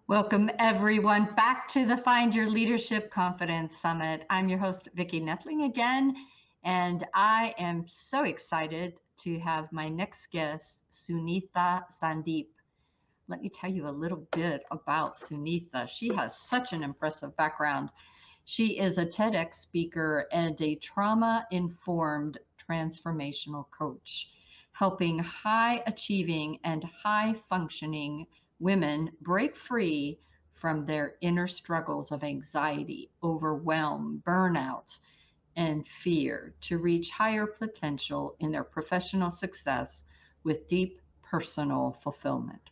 Welcome, everyone, back to the Find Your Leadership Confidence Summit. I'm your host, Vicki Nettling again, and I am so excited to have my next guest, Sunitha Sandeep. Let me tell you a little bit about Sunitha. She has such an impressive background. She is a TEDx speaker and a trauma-informed transformational coach, helping high-achieving and high-functioning women break free from their inner struggles of anxiety, overwhelm, burnout, and fear to reach higher potential in their professional success with deep personal fulfillment.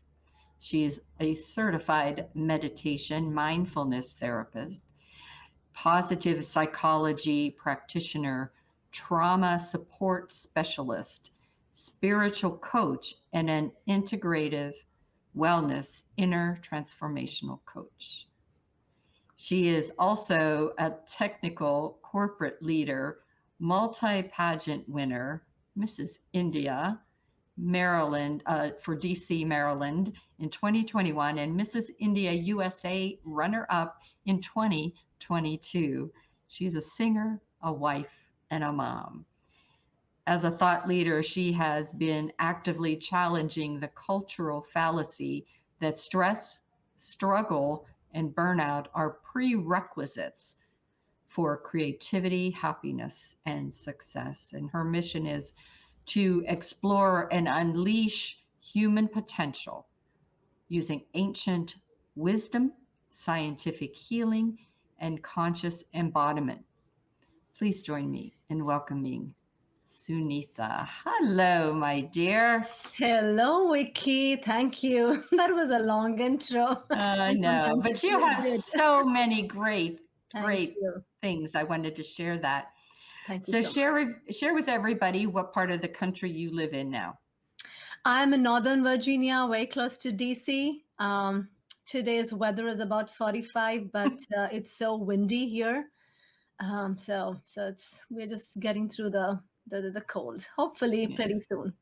She's a certified meditation mindfulness therapist, positive psychology practitioner, trauma support specialist, spiritual coach, and an integrative wellness inner transformational coach. She is also a technical corporate leader, multi-pageant winner, Mrs. India, Maryland, for DC, Maryland in 2021, and Mrs. India USA runner-up in 2022. She's a singer, a wife, and a mom. As a thought leader, she has been actively challenging the cultural fallacy that stress, struggle, and burnout are prerequisites for creativity, happiness, and success. And her mission is to explore and unleash human potential using ancient wisdom, scientific healing, and conscious embodiment. Please join me in welcoming Sunitha. Hello, my dear. Hello, Vicki. Thank you. That was a long intro. I And know, sometimes but it you feels have good. so many great, Thank great you. things. I wanted to share that. Thank you So so much. share with everybody what part of the country you live in now. I'm in Northern Virginia, very close to DC. Today's weather is about 45, but it's so windy here. So we're just getting through the cold. Hopefully, Yeah. pretty soon.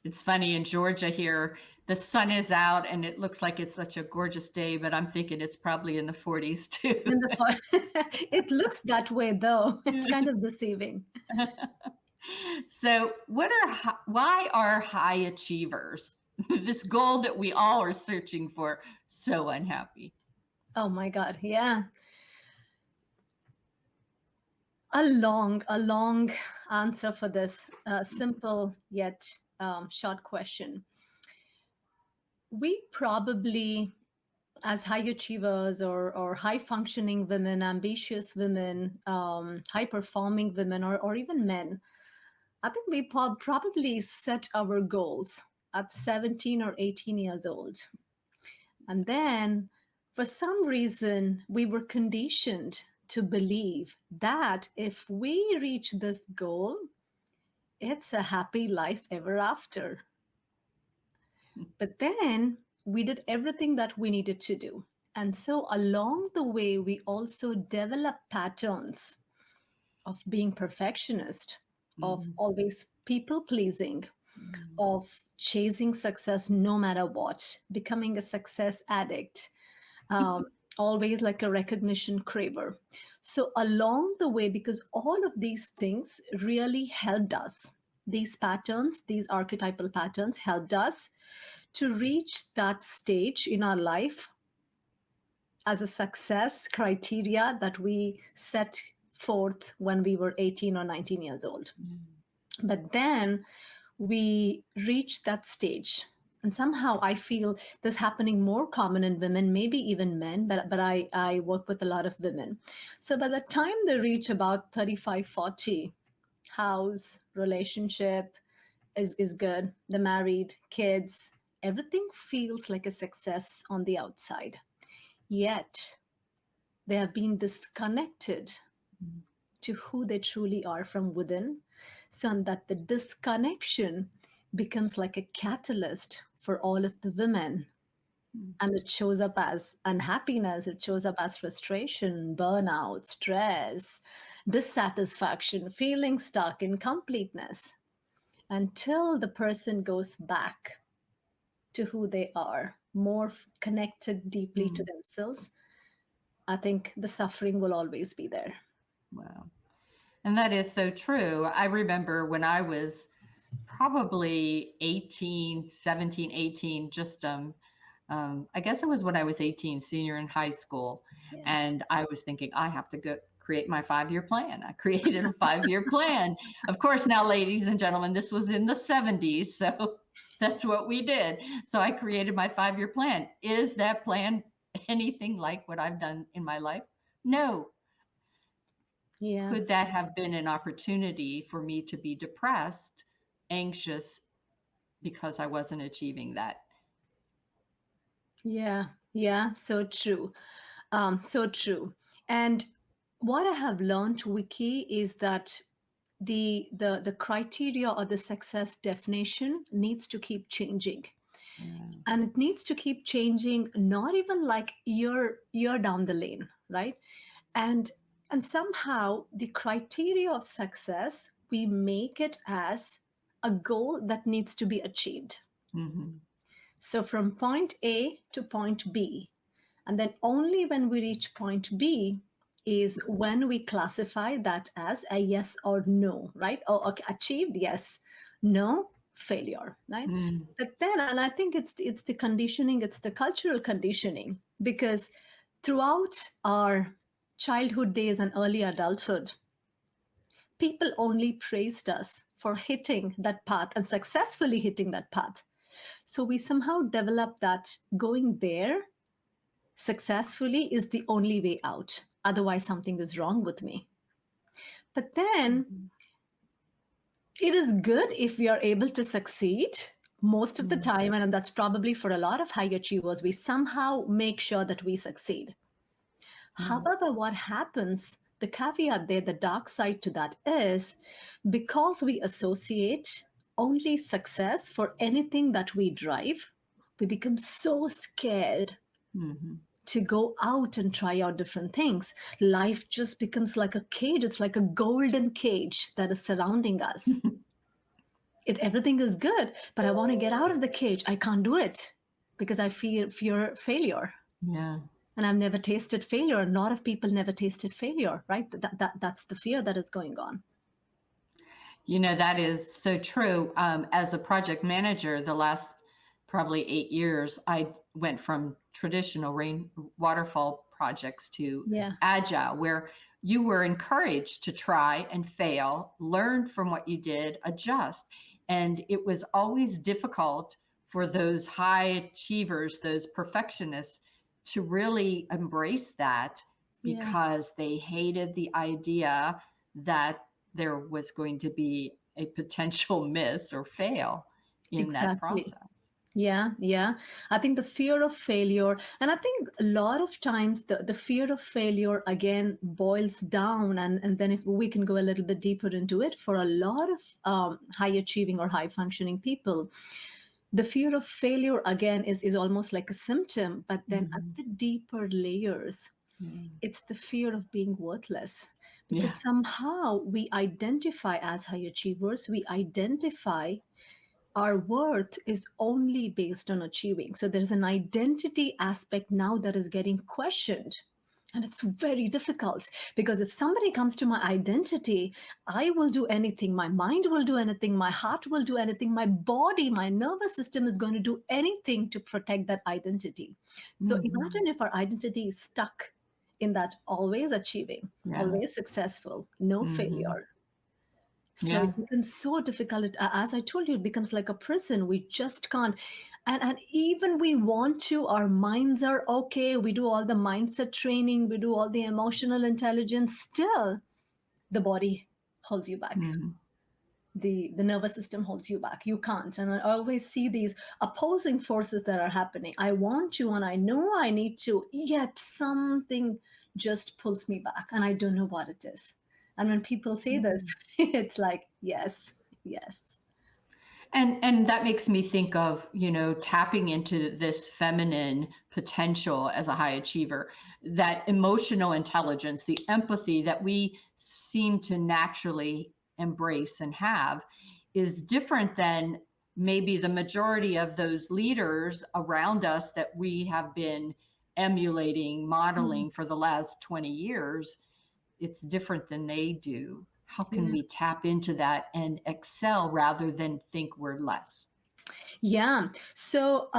It's funny in Georgia here, the sun is out and it looks like it's such a gorgeous day, but I'm thinking it's probably in the 40s too. In the it looks that way though. It's kind of deceiving. So, why are high achievers, this goal that we all are searching for, so unhappy? Oh my God, yeah. A long answer for this simple yet short question. We probably, as high achievers or high functioning women, ambitious women, high performing women, or even men, I think we probably set our goals at 17 or 18 years old. And then, for some reason, we were conditioned to believe that if we reach this goal, it's a happy life ever after. But then we did everything that we needed to do. And so along the way, we also developed patterns of being perfectionist, of always people pleasing, of chasing success no matter what, becoming a success addict, always like a recognition craver. So, along the way, because all of these things really helped us, these patterns, these archetypal patterns helped us to reach that stage in our life as a success criteria that we set forth when we were 18 or 19 years old. But then we reach that stage. And somehow I feel this happening more common in women, maybe even men, but I work with a lot of women. So by the time they reach about 35, 40, house, relationship is good, they're married, kids, everything feels like a success on the outside. Yet they have been disconnected to who they truly are from within, so that the disconnection becomes like a catalyst for all of the women. And it shows up as unhappiness, it shows up as frustration, burnout, stress, dissatisfaction, feeling stuck, incompleteness, until the person goes back to who they are more connected deeply to Mm. themselves, I think the suffering will always be there. Wow. And that is so true. I remember when I was probably 18, 17, 18, just I guess it was when I was 18, senior in high school. Yeah. And I was thinking, I have to go create my 5-year plan. I created a 5-year plan. Of course, now, ladies and gentlemen, this was in the 70s. So that's what we did. So I created my 5-year plan. Is that plan anything like what I've done in my life? No. Yeah. Could that have been an opportunity for me to be depressed, anxious, because I wasn't achieving that? Yeah. Yeah. So true. So true. And what I have learned, Vicky, is that the criteria or the success definition needs to keep changing. Yeah. And it needs to keep changing, not even like year down the lane, right? And and somehow the criteria of success, we make it as a goal that needs to be achieved. Mm-hmm. So from point A to point B, and then only when we reach point B is when we classify that as a yes or no, right? Oh, okay, achieved, yes. No, failure, right? Mm. But then, and I think it's the conditioning, it's the cultural conditioning, because throughout our childhood days and early adulthood, people only praised us for hitting that path and successfully hitting that path. So we somehow developed that going there successfully is the only way out. Otherwise, something is wrong with me. But then Mhm. it is good if we are able to succeed most of the Mm. time. And that's probably for a lot of high achievers, we somehow make sure that we succeed. Mm. However, what happens, the caveat there, the dark side to that is because we associate only success for anything that we drive, we become so scared Mhm. to go out and try out different things. Life just becomes like a cage. It's like a golden cage that is surrounding us. Everything is good, but I want to get out of the cage. I can't do it because I fear failure. Yeah. And I've never tasted failure. A lot of people never tasted failure, right? That's the fear that is going on. That is so true. As a project manager, the last probably 8 years, I went from traditional rain waterfall projects to Yeah, agile, where you were encouraged to try and fail, learn from what you did, adjust. And it was always difficult for those high achievers, those perfectionists, to really embrace that yeah, because they hated the idea that there was going to be a potential miss or fail in that exactly. process. Yeah, yeah. I think the fear of failure, and I think a lot of times the fear of failure again boils down, and then if we can go a little bit deeper into it, for a lot of high achieving or high functioning people, the fear of failure again is almost like a symptom, but then at Mhm. the deeper layers, Yeah. it's the fear of being worthless. Yeah. Because somehow we identify as high achievers, we identify our worth is only based on achieving. So there's an identity aspect now that is getting questioned. And it's very difficult because if somebody comes to my identity, I will do anything. My mind will do anything. My heart will do anything. My body, my nervous system is going to do anything to protect that identity. So Mhm. imagine if our identity is stuck in that always achieving, Yeah. always successful, no Mhm. failure. So Yeah. it becomes so difficult. As I told you, it becomes like a prison. We just can't. And even we want to, our minds are okay. We do all the mindset training, we do all the emotional intelligence. Still, the body holds you back. Mhm. The nervous system holds you back. You can't. And I always see these opposing forces that are happening. I want to, and I know I need to, yet something just pulls me back, and I don't know what it is. And when people say this, Mm. it's like, yes, yes. And that makes me think of, tapping into this feminine potential as a high achiever, that emotional intelligence, the empathy that we seem to naturally embrace and have is different than maybe the majority of those leaders around us that we have been emulating, modeling for the last 20 years, it's different than they do. How can we tap into that and excel rather than think we're less? Yeah. So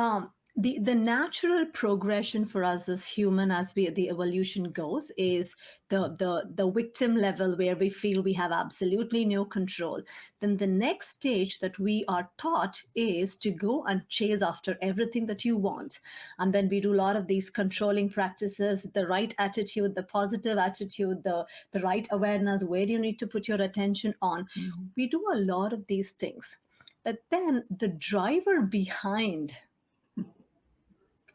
the natural progression for us as human, as the evolution goes, is the victim level where we feel we have absolutely no control. Then the next stage that we are taught is to go and chase after everything that you want. And then we do a lot of these controlling practices, the right attitude, the positive attitude, the right awareness, where you need to put your attention on. We do a lot of these things. But then the driver behind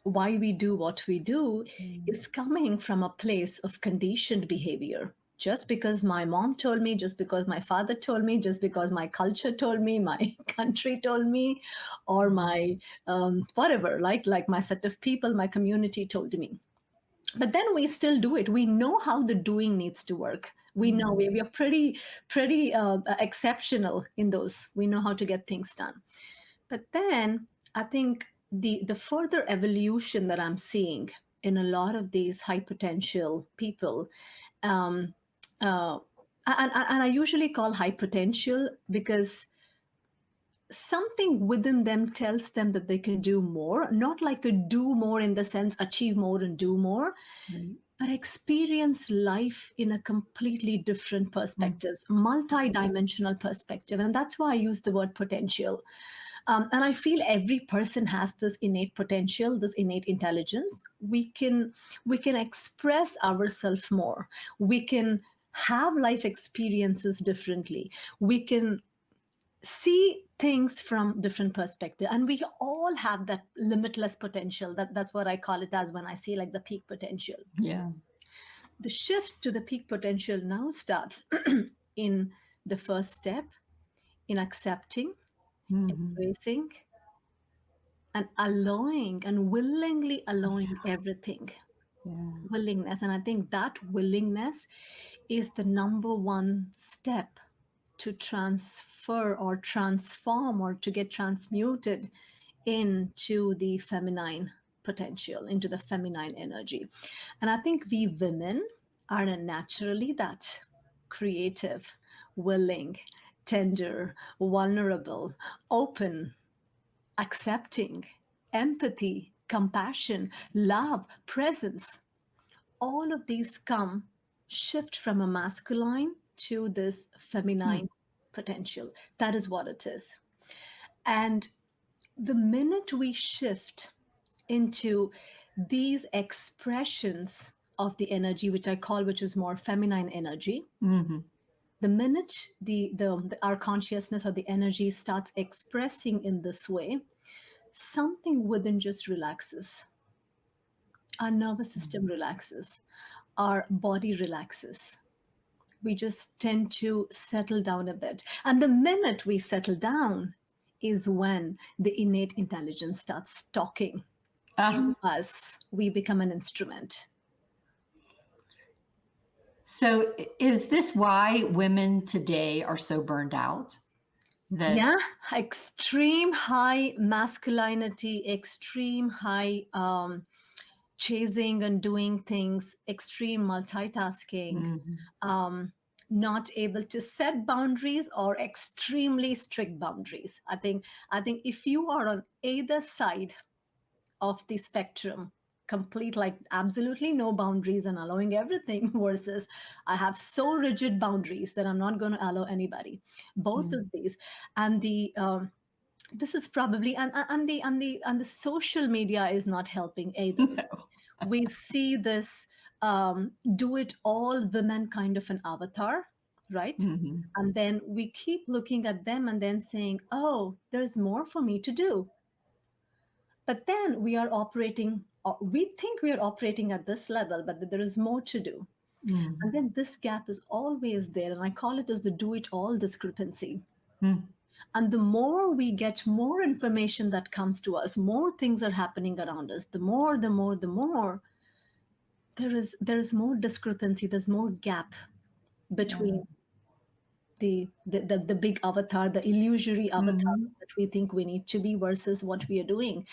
why we do what we do is coming from a place of conditioned behavior. Just because my mom told me, just because my father told me, just because my culture told me, my country told me, or my whatever, like my set of people, my community told me. But then we still do it. We know how the doing needs to work. We know we are pretty exceptional in those. We know how to get things done. But then I think the further evolution that I'm seeing in a lot of these high potential people, um, and I usually call high potential because something within them tells them that they can do more, not like a do more in the sense achieve more and do more, but experience life in a completely different perspectives, multi-dimensional perspective. And that's why I use the word potential. And I feel every person has this innate potential, this innate intelligence. We can express ourselves more. We can have life experiences differently. We can see things from different perspective, and we all have that limitless potential. That's what I call it as when I say like the peak potential. Yeah. The shift to the peak potential now starts in the first step, in accepting, embracing, and allowing, and willingly allowing everything. Willingness. And I think that willingness is the number one step to transfer or transform or to get transmuted into the feminine potential, into the feminine energy. And I think we women are naturally that creative, willing, tender, vulnerable, open, accepting, empathy, compassion, love, presence. All of these come shift from a masculine to this feminine potential. That is what it is. And the minute we shift into these expressions of the energy, which I call, which is more feminine energy, the minute our consciousness or the energy starts expressing in this way, something within just relaxes. Our nervous system relaxes. Our body relaxes. We just tend to settle down a bit. And the minute we settle down is when the innate intelligence starts talking through us. We become an instrument. So is this why women today are so burned out? Yeah, extreme high masculinity, extreme high chasing and doing things, extreme multitasking, not able to set boundaries or extremely strict boundaries. I think if you are on either side of the spectrum, complete like absolutely no boundaries and allowing everything, versus I have so rigid boundaries that I'm not going to allow anybody. Both of these, and the this is probably and the social media is not helping either. No. We see this do it all women kind of an avatar, right? And then we keep looking at them and then saying, oh, there's more for me to do. But then we are operating, or we think we are operating at this level, but there is more to do. And then this gap is always there. And I call it as the do it all discrepancy. And the more we get more information that comes to us, more things are happening around us, the more there is more discrepancy, there's more gap between the big avatar, the illusory avatar Mhm. that we think we need to be versus what we are doing.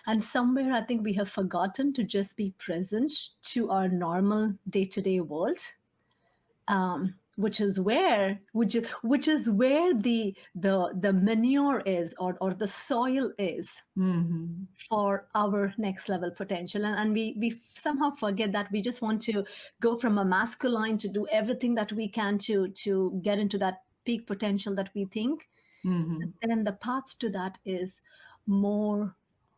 And somewhere I think we have forgotten to just be present to our normal day-to-day world, which is where the manure is, or the soil is Mhm. for our next level potential. And we somehow forget that we just want to go from a masculine to do everything that we can to get into that peak potential that we think. Mhm. And then the path to that is more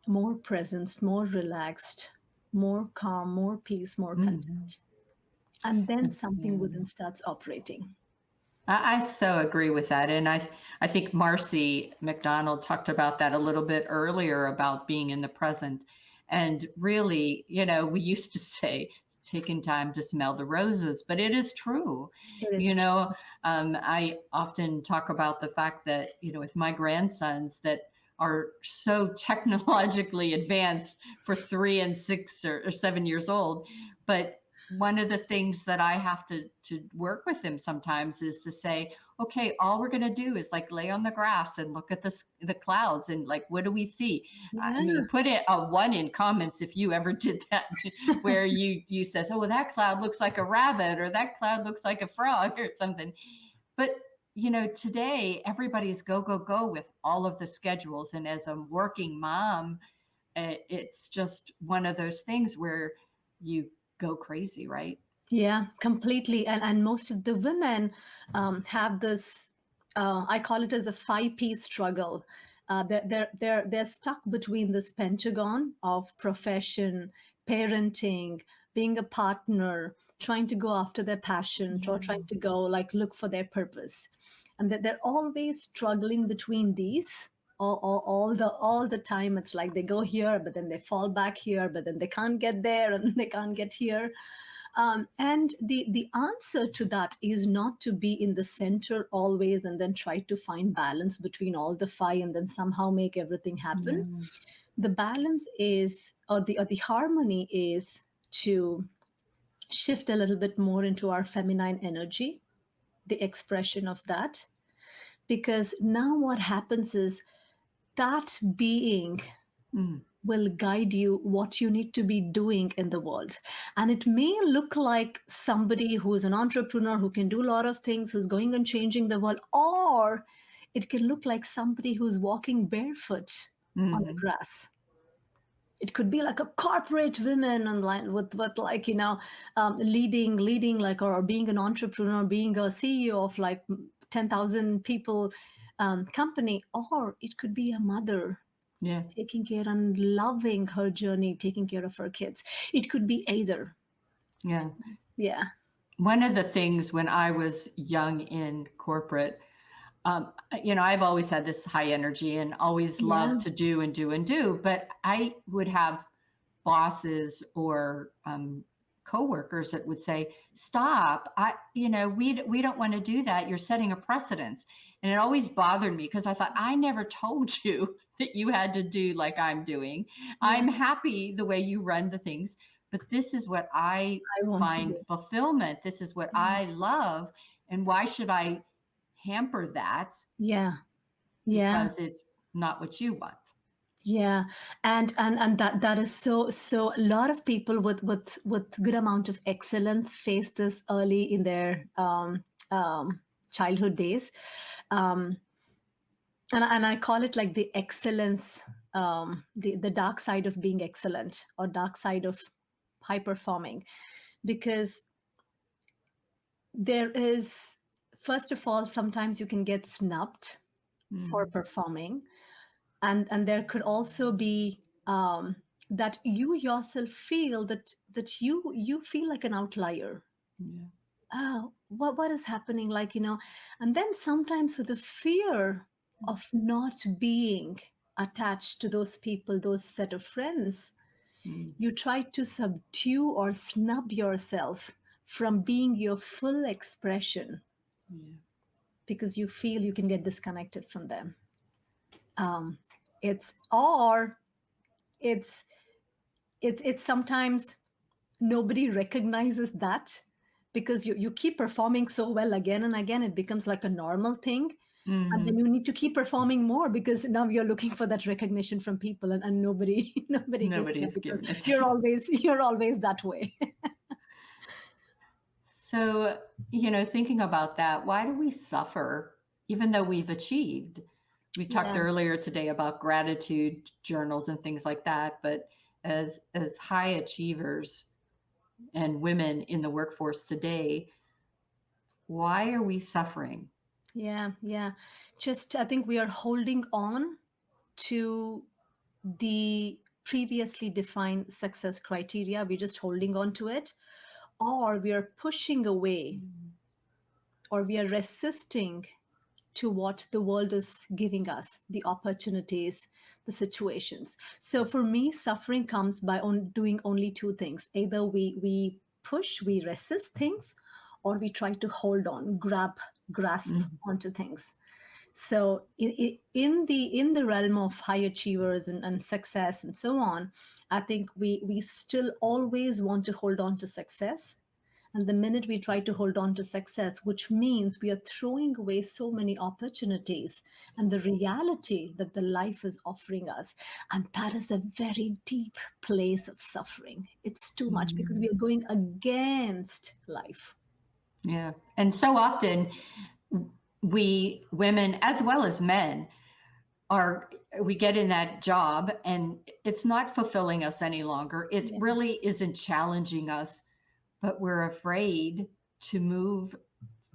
more presence, more relaxed, more calm, more peace, more Mhm. content. And then something Yeah. within starts operating. I so agree with that. And I think Marcy McDonald talked about that a little bit earlier about being in the present. And really, we used to say taking time to smell the roses, but it is true. It is You true. know, I often talk about the fact that, with my grandsons that are so technologically advanced for 3 and 6 or 7 years old, but one of the things that I have to work with them sometimes is to say, okay, all we're going to do is like lay on the grass and look at the clouds and like, what do we see? I Yeah. mean, put it a one in comments if you ever did that, where you says, oh, well, that cloud looks like a rabbit or that cloud looks like a frog or something. But today everybody's go go go with all of the schedules, and as a working mom, it's just one of those things where you go crazy, right? Yeah, completely. And most of the women have this, I call it as a 5P struggle. They're stuck between this pentagon of profession, parenting, being a partner, trying to go after their passion, or Yeah. trying to go like look for their purpose. And that they're always struggling between these. All the time. It's like they go here, but then they fall back here, but then they can't get there and they can't get here. And the answer to that is not to be in the center always and then try to find balance between all the five and then somehow make everything happen. Yeah. The balance is, or the harmony is, to shift a little bit more into our feminine energy, the expression of that. Because now what happens is that being Mm. will guide you what you need to be doing in the world. And it may look like somebody who's an entrepreneur who can do a lot of things, who's going and changing the world, or it can look like somebody who's walking barefoot on the Mhm. grass. It could be like a corporate woman and like with like leading like, or being an entrepreneur, being a CEO of like 10,000 people company, or it could be a mother Yeah. taking care and loving her journey, taking care of her kids. It could be either. Yeah. Yeah. One of the things when I was young in corporate, I've always had this high energy and always Yeah. loved to do and do and do, but I would have bosses or coworkers that would say, "Stop! We don't want to do that. You're setting a precedence." And it always bothered me because I thought, I never told you that you had to do like I'm doing. Yeah. I'm happy the way you run the things, but this is what I I want to find do. fulfillment. This is what Yeah. I love, and why should I hamper that Yeah. Yeah. because it's not what you want? Yeah. And that is so. A lot of people with good amount of excellence face this early in their childhood days. Um, and I call it like the excellence, the dark side of being excellent, or dark side of high performing. Because there is, first of all, sometimes you can get snubbed for Mm, performing. And there could also be that you yourself feel that you feel like an outlier. yeah. Oh, what is happening, like, and then sometimes with the fear of not being attached to those people, those set of friends, Mm, you try to subdue or snub yourself from being your full expression, yeah. because you feel you can get disconnected from them. It's or it's it's sometimes nobody recognizes that, because you keep performing so well again and again, it becomes like a normal thing. And then Hmm. you need to keep performing more because now you're looking for that recognition from people, and nobody nobody gives that Nobody's because giving it to you're you. always that way. So, thinking about that, why do we suffer even though we've achieved? We talked Yeah. earlier today about gratitude journals and things like that, but as high achievers and women in the workforce today, why are we suffering? Yeah. Just I think we are holding on to the previously defined success criteria. We're just holding on to it, or we are pushing away, or we are resisting to what the world is giving us, the opportunities, the situations. So for me, suffering comes by doing only two things. Either we push, we resist things, or we try to hold on, grasp Mhm. onto things. So in the realm of high achievers and success and so on, I think we still always want to hold on to success. And the minute we try to hold on to success, which means we are throwing away so many opportunities and the reality that the life is offering us. And that is a very deep place of suffering. It's too much because we Mhm. are going against life. Yeah. And so often we women as well as men are we get in that job and it's not fulfilling us any longer. It Yeah. really isn't challenging us, but we're afraid to move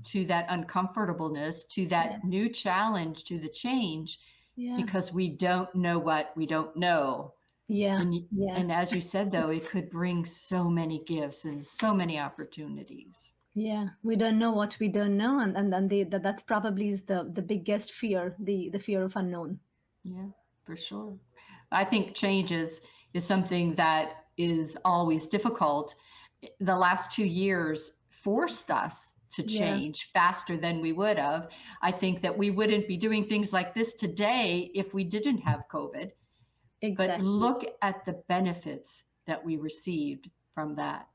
to that uncomfortableness, to Yeah. that new challenge, to the change, Yeah. because we don't know what we don't know. Yeah. And Yeah. and as you said, though, it could bring so many gifts and so many opportunities. Yeah, we don't know what we don't know, and then that's probably is the biggest fear, the fear of unknown. Yeah, for sure. I think change is something that is always difficult. The last 2 years forced us to Yeah, change faster than we would have. I think that we wouldn't be doing things like this today if we didn't have COVID. But exactly. look at the benefits that we received from that.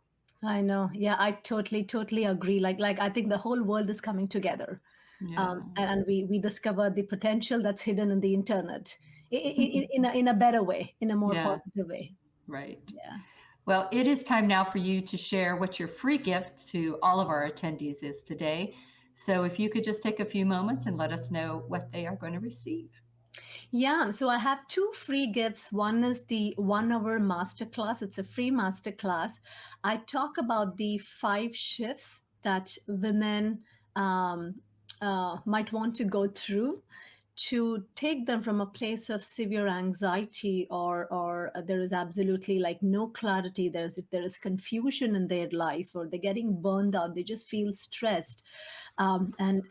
I know. Yeah, I totally agree. Like I think the whole world is coming together, Yeah. and we discover the potential that's hidden in the internet, in a better way, in a more Yeah, positive way. right. Yeah. Well, it is time now for you to share what your free gift to all of our attendees is today. So if you could just take a few moments and let us know what they are going to receive. Yeah, so I have two free gifts. One is the 1 hour masterclass. It's a free masterclass. I talk about the 5 shifts that women might want to go through to take them from a place of severe anxiety, or there is absolutely like no clarity. If there is confusion in their life, or they're getting burned out, they just feel stressed, and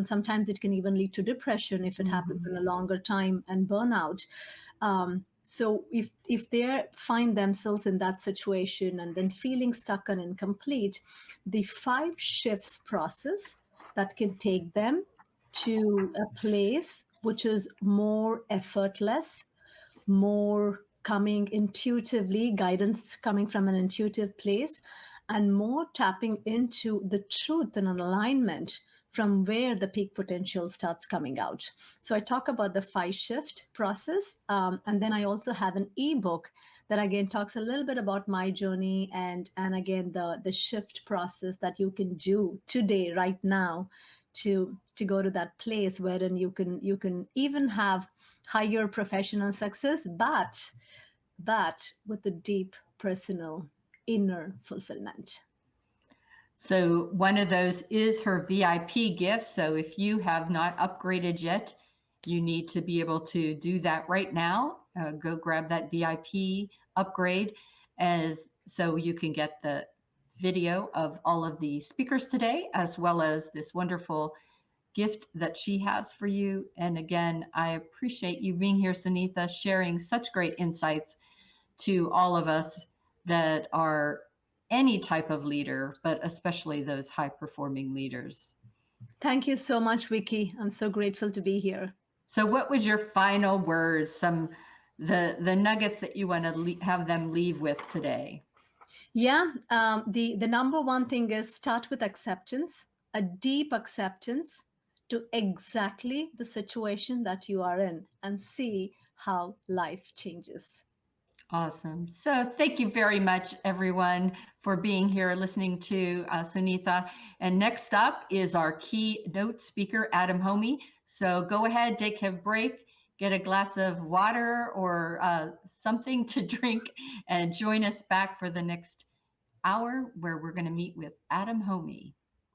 sometimes it can even lead to depression if it happens Mhm. in a longer time, and burnout. So if they find themselves in that situation and then feeling stuck and incomplete, the 5 shifts process that can take them to a place which is more effortless, more coming intuitively, guidance coming from an intuitive place, and more tapping into the truth and an alignment from where the peak potential starts coming out. So I talk about the 5 shift process, and then I also have an ebook that again talks a little bit about my journey, and again the shift process that you can do today, right now, to go to that place wherein you can even have higher professional success, but with a deep personal inner fulfillment. So one of those is her VIP gift. So if you have not upgraded yet, you need to be able to do that right now. Go grab that VIP upgrade as so you can get the video of all of the speakers today, as well as this wonderful gift that she has for you. And again, I appreciate you being here, Sunitha, sharing such great insights to all of us that are any type of leader, but especially those high performing leaders. Thank you so much, Vicki. I'm so grateful to be here. So what was your final words, some the nuggets that you want to have them leave with today? Yeah, the number one thing is start with acceptance, a deep acceptance to exactly the situation that you are in, and see how life changes. Awesome. So thank you very much, everyone, for being here, listening to Sunitha. And next up is our keynote speaker, Adam Homey. So go ahead, take a break, get a glass of water or something to drink, and join us back for the next hour where we're going to meet with Adam Homey.